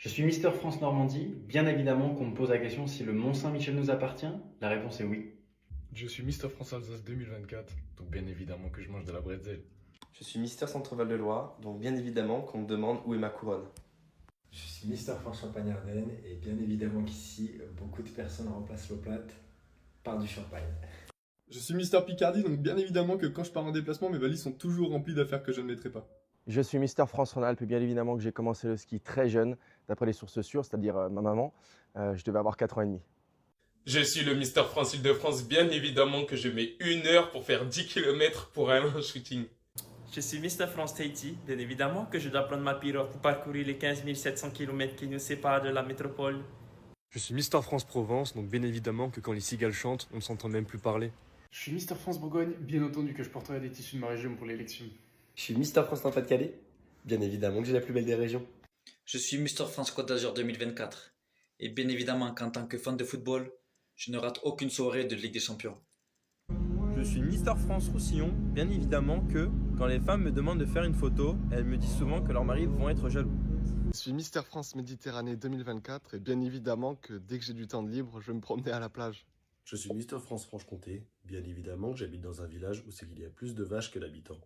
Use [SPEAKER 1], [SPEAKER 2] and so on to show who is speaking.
[SPEAKER 1] Je suis Mister France Normandie. Bien évidemment qu'on me pose la question si le Mont Saint-Michel nous appartient. La réponse est oui.
[SPEAKER 2] Je suis Mister France Alsace 2024, donc bien évidemment que je mange de la bretzel.
[SPEAKER 3] Je suis Mister Centre-Val de Loire, donc bien évidemment qu'on me demande où est ma couronne.
[SPEAKER 4] Je suis Mister France Champagne-Ardenne et bien évidemment qu'ici, beaucoup de personnes remplacent l'eau plate par du champagne.
[SPEAKER 5] Je suis Mister Picardie, donc bien évidemment que quand je pars en déplacement, mes valises sont toujours remplies d'affaires que je ne mettrai pas.
[SPEAKER 6] Je suis Mister France Rhône-Alpes et bien évidemment que j'ai commencé le ski très jeune, d'après les sources sûres, c'est-à-dire ma maman. Je devais avoir 4 ans et demi.
[SPEAKER 7] Je suis le Mister France Île-de-France, bien évidemment que je mets 1 heure pour faire 10 km pour aller en shooting.
[SPEAKER 8] Je suis Mister France Tahiti, bien évidemment que je dois prendre ma pirogue pour parcourir les 15 700 km qui nous séparent de la métropole.
[SPEAKER 9] Je suis Mister France Provence, donc bien évidemment que quand les cigales chantent, on ne s'entend même plus parler.
[SPEAKER 10] Je suis Mister France Bourgogne, bien entendu que je porterai des tissus de ma région pour l'élection.
[SPEAKER 3] Je suis Mister France Nord-Pas-de-Calais, bien évidemment que j'ai la plus belle des régions.
[SPEAKER 11] Je suis Mister France Côte d'Azur 2024. Et bien évidemment qu'en tant que fan de football, je ne rate aucune soirée de Ligue des Champions.
[SPEAKER 12] Je suis Mister France Roussillon, bien évidemment que quand les femmes me demandent de faire une photo, elles me disent souvent que leurs maris vont être jaloux.
[SPEAKER 13] Je suis Mister France Méditerranée 2024 et bien évidemment que dès que j'ai du temps de libre, je vais me promener à la plage.
[SPEAKER 14] Je suis Mister France Franche-Comté, bien évidemment que j'habite dans un village où c'est qu'il y a plus de vaches que d'habitants.